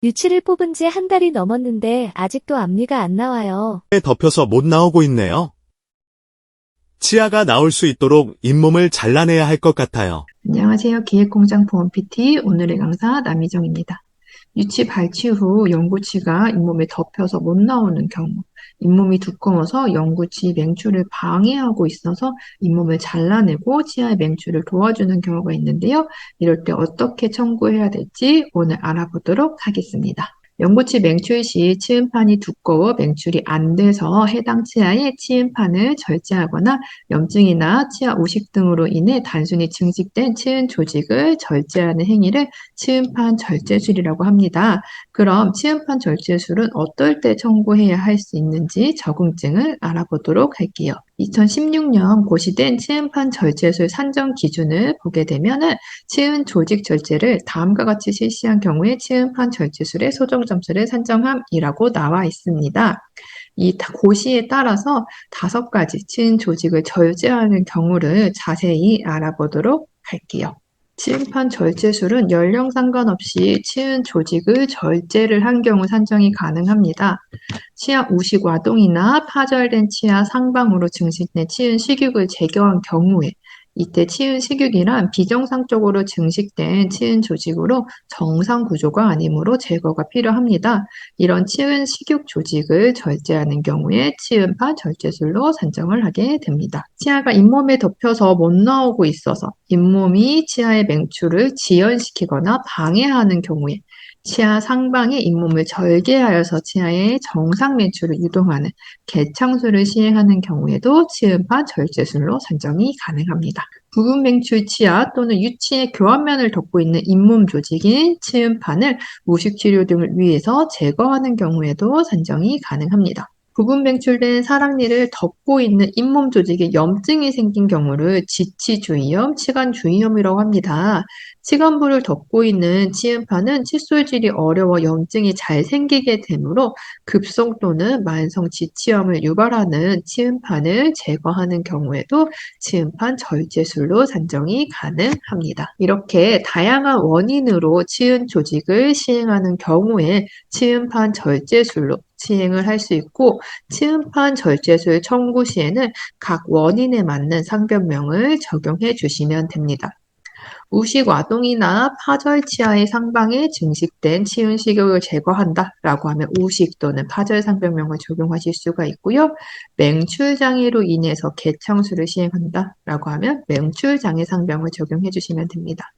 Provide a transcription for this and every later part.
유치를 뽑은 지 한 달이 넘었는데 아직도 앞니가 안 나와요. 덮여서 못 나오고 있네요. 치아가 나올 수 있도록 잇몸을 잘라내야 할 것 같아요. 안녕하세요. 기획공장 보험 PT 오늘의 강사 남희정입니다. 유치 발치 후 영구치가 잇몸에 덮여서 못 나오는 경우, 잇몸이 두꺼워서 영구치 맹출을 방해하고 있어서 잇몸을 잘라내고 치아의 맹출을 도와주는 경우가 있는데요. 이럴 때 어떻게 청구해야 될지 오늘 알아보도록 하겠습니다. 영구치 맹출 시 치음판이 두꺼워 맹출이 안 돼서 해당 치아의 치음판을 절제하거나 염증이나 치아 우식 등으로 인해 단순히 증식된 치은 조직을 절제하는 행위를 치음판 절제술이라고 합니다. 그럼 치음판 절제술은 어떨 때 청구해야 할 수 있는지 적응증을 알아보도록 할게요. 2016년 고시된 치음판 절제술 산정 기준을 보게 되면은 치은 조직 절제를 다음과 같이 실시한 경우에 치음판 절제술의 소정 점수를 산정함이라고 나와 있습니다. 이 고시에 따라서 5가지 치은 조직을 절제하는 경우를 자세히 알아보도록 할게요. 치음판 절제술은 연령 상관없이 치은 조직을 절제를 한 경우 산정이 가능합니다. 치아 우식 와동이나 파절된 치아 상방으로 증식된 치은 식육을 제거한 경우에 이때 치은 식육이란 비정상적으로 증식된 치은 조직으로 정상 구조가 아니므로 제거가 필요합니다. 이런 치은 식육 조직을 절제하는 경우에 치음판 절제술로 산정을 하게 됩니다. 치아가 잇몸에 덮여서 못 나오고 있어서 잇몸이 치아의 맹출을 지연시키거나 방해하는 경우에 치아 상방의 잇몸을 절개하여서 치아의 정상 맹출을 유도하는 개창술을 시행하는 경우에도 치음판 절제술로 산정이 가능합니다. 부분 맹출 치아 또는 유치의 교환면을 덮고 있는 잇몸 조직인 치음판을 우식 치료 등을 위해서 제거하는 경우에도 산정이 가능합니다. 부분 맹출된 사랑니를 덮고 있는 잇몸 조직에 염증이 생긴 경우를 지치주의염, 치간주의염이라고 합니다. 치간부를 덮고 있는 치음판은 칫솔질이 어려워 염증이 잘 생기게 되므로 급성 또는 만성 지치염을 유발하는 치음판을 제거하는 경우에도 치음판 절제술로 산정이 가능합니다. 이렇게 다양한 원인으로 치은 조직을 시행하는 경우에 치음판 절제술로 시행을 할 수 있고 치음판 절제술 청구 시에는 각 원인에 맞는 상병명을 적용해 주시면 됩니다. 우식 와동이나 파절 치아의 상방에 증식된 치은 식욕을 제거한다 라고 하면 우식 또는 파절 상병명을 적용하실 수가 있고요. 맹출 장애로 인해서 개창술을 시행한다 라고 하면 맹출 장애 상병을 적용해 주시면 됩니다.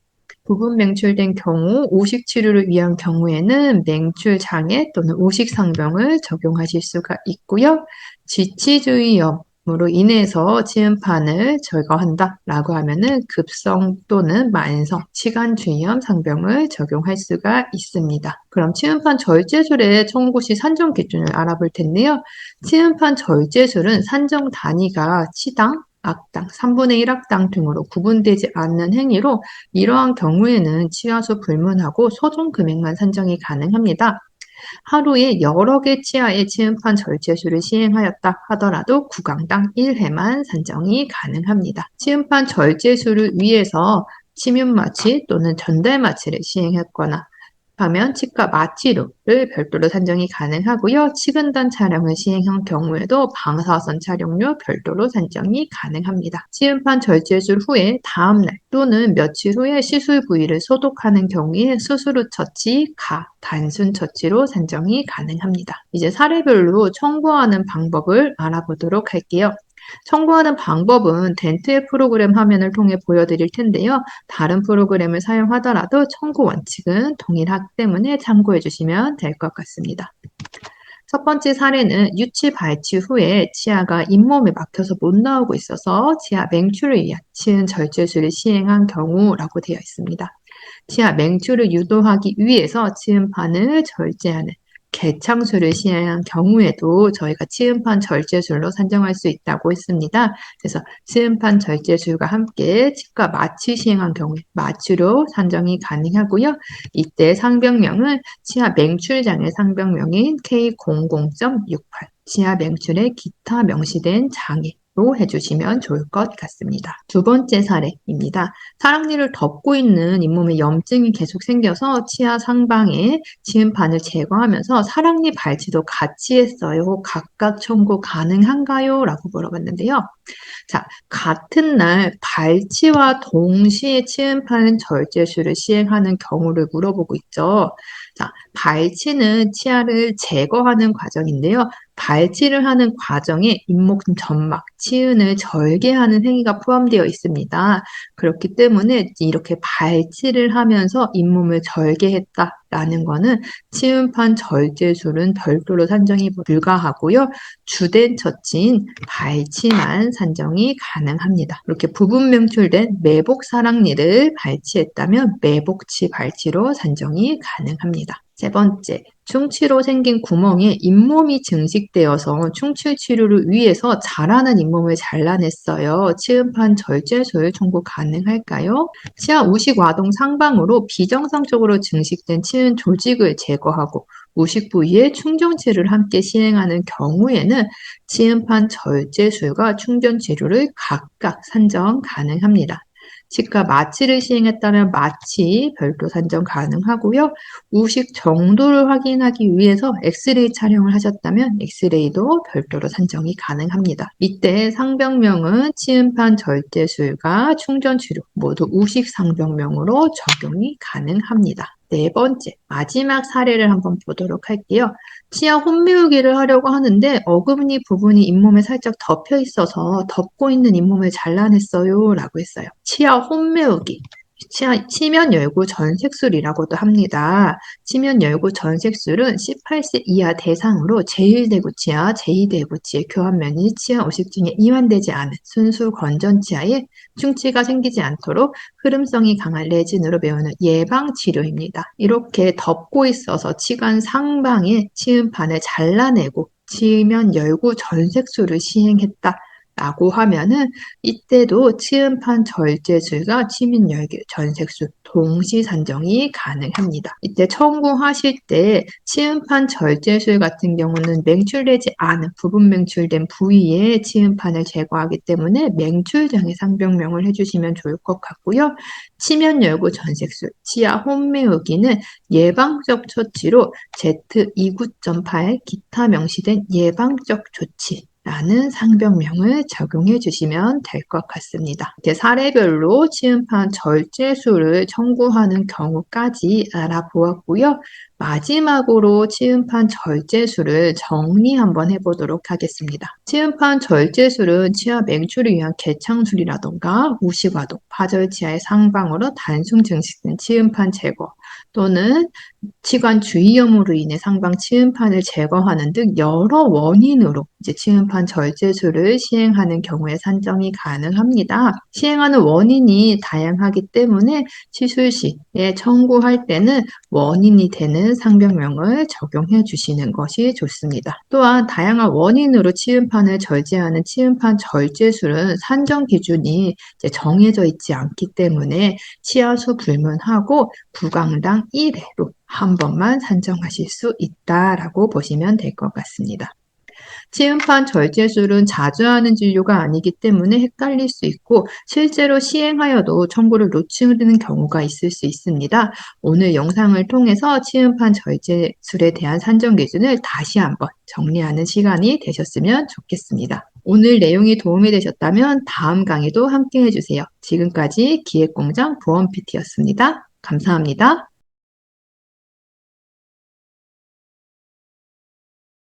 부분 맹출된 경우 우식 치료를 위한 경우에는 맹출 장애 또는 우식 상병을 적용하실 수가 있고요. 지치주의염으로 인해서 치음판을 제거한다 라고 하면은 급성 또는 만성 치간주의염 상병을 적용할 수가 있습니다. 그럼 치음판 절제술의 청구 시 산정 기준을 알아볼 텐데요. 치음판 절제술은 산정 단위가 치당, 악당, 3분의 1악당 등으로 구분되지 않는 행위로 이러한 경우에는 치아수 불문하고 소정 금액만 산정이 가능합니다. 하루에 여러 개 치아의 치음판 절제술을 시행하였다 하더라도 구강당 1회만 산정이 가능합니다. 치음판 절제술을 위해서 침윤마취 또는 전달마취를 시행했거나 하면 치과 마취료를 별도로 산정이 가능하고요. 치근단 촬영을 시행한 경우에도 방사선 촬영료 별도로 산정이 가능합니다. 치음판 절제술 후에 다음날 또는 며칠 후에 시술 부위를 소독하는 경우에 수술 후 처치, 단순 처치로 산정이 가능합니다. 이제 사례별로 청구하는 방법을 알아보도록 할게요. 청구하는 방법은 덴트의 프로그램 화면을 통해 보여드릴 텐데요. 다른 프로그램을 사용하더라도 청구 원칙은 동일하기 때문에 참고해 주시면 될 것 같습니다. 첫 번째 사례는 유치 발치 후에 치아가 잇몸에 막혀서 못 나오고 있어서 치아 맹출을 위한 치은 절제술을 시행한 경우라고 되어 있습니다. 치아 맹출을 유도하기 위해서 치음판을 절제하는 개창술을 시행한 경우에도 저희가 치음판 절제술로 산정할 수 있다고 했습니다. 그래서 치음판 절제술과 함께 치과 마취 시행한 경우에 마취로 산정이 가능하고요. 이때 상병명은 치아 맹출장애 상병명인 K00.68 치아 맹출의 기타 명시된 장애 로 해주시면 좋을 것 같습니다. 두 번째 사례입니다. 사랑니를 덮고 있는 잇몸에 염증이 계속 생겨서 치아 상방에 치음판을 제거하면서 사랑니 발치도 같이 했어요. 각각 청구 가능한가요? 라고 물어봤는데요. 자, 같은 날 발치와 동시에 치음판 절제술을 시행하는 경우를 물어보고 있죠. 자, 발치는 치아를 제거하는 과정인데요. 발치를 하는 과정에 잇목 점막, 치은을 절개하는 행위가 포함되어 있습니다. 그렇기 때문에 이렇게 발치를 하면서 잇몸을 절개했다라는 거는 치음판 절제술은 별도로 산정이 불가하고요. 주된 처치인 발치만 산정이 가능합니다. 이렇게 부분 명출된 매복 사랑니를 발치했다면 매복치 발치로 산정이 가능합니다. 세 번째, 충치로 생긴 구멍에 잇몸이 증식되어서 충치 치료를 위해서 자라는 잇몸을 잘라냈어요. 치음판 절제술 청구 가능할까요? 치아 우식 와동 상방으로 비정상적으로 증식된 치은 조직을 제거하고 우식 부위에 충전치료를 함께 시행하는 경우에는 치음판 절제술과 충전 치료를 각각 산정 가능합니다. 치과 마취를 시행했다면 마취 별도 산정 가능하고요. 우식 정도를 확인하기 위해서 엑스레이 촬영을 하셨다면 엑스레이도 별도로 산정이 가능합니다. 이때 상병명은 치음판 절제술과 충전 치료 모두 우식 상병명으로 적용이 가능합니다. 네 번째, 마지막 사례를 한번 보도록 할게요. 치아 혼미우기를 하려고 하는데 어금니 부분이 잇몸에 살짝 덮여 있어서 덮고 있는 잇몸을 잘라냈어요 라고 했어요. 치아 혼미우기. 치면 열고 전색술이라고도 합니다. 치면 열고 전색술은 18세 이하 대상으로 제1대구 치아, 제2대구 치의 교환면이 치아 오식증에 이완되지 않은 순수 건전 치아에 충치가 생기지 않도록 흐름성이 강한 레진으로 메우는 예방 치료입니다. 이렇게 덮고 있어서 치관 상방에 치음판을 잘라내고 치면 열고 전색술을 시행했다. 라고 하면은 이때도 치음판 절제술과 치민 열기 전색술 동시 산정이 가능합니다. 이때 청구하실 때 치음판 절제술 같은 경우는 맹출되지 않은 부분 맹출된 부위에 치음판을 제거하기 때문에 맹출장애 상병명을 해주시면 좋을 것 같고요. 치면 열고 전색술, 치아 혼매우기는 예방적 처치로 Z29.8 기타 명시된 예방적 조치 라는 상병명을 적용해 주시면 될 것 같습니다. 이렇게 사례별로 치음판 절제술을 청구하는 경우까지 알아보았고요. 마지막으로 치음판 절제술을 정리 한번 해보도록 하겠습니다. 치음판 절제술은 치아 맹출을 위한 개창술이라던가 우식화동, 파절치아의 상방으로 단순 증식된 치음판 제거 또는 치관 주위염으로 인해 상방 치음판을 제거하는 등 여러 원인으로 이제 치음판 절제술을 시행하는 경우에 산정이 가능합니다. 시행하는 원인이 다양하기 때문에 시술 시에 청구할 때는 원인이 되는 상병명을 적용해 주시는 것이 좋습니다. 또한 다양한 원인으로 치음판을 절제하는 치음판 절제술은 산정 기준이 이제 정해져 있지 않기 때문에 치아수 불문하고 구강당 1회로 한 번만 산정하실 수 있다라고 보시면 될 것 같습니다. 치음판 절제술은 자주 하는 진료가 아니기 때문에 헷갈릴 수 있고 실제로 시행하여도 청구를 놓치는 경우가 있을 수 있습니다. 오늘 영상을 통해서 치음판 절제술에 대한 산정 기준을 다시 한번 정리하는 시간이 되셨으면 좋겠습니다. 오늘 내용이 도움이 되셨다면 다음 강의도 함께 해주세요. 지금까지 기획공장 보험 PT였습니다. 감사합니다.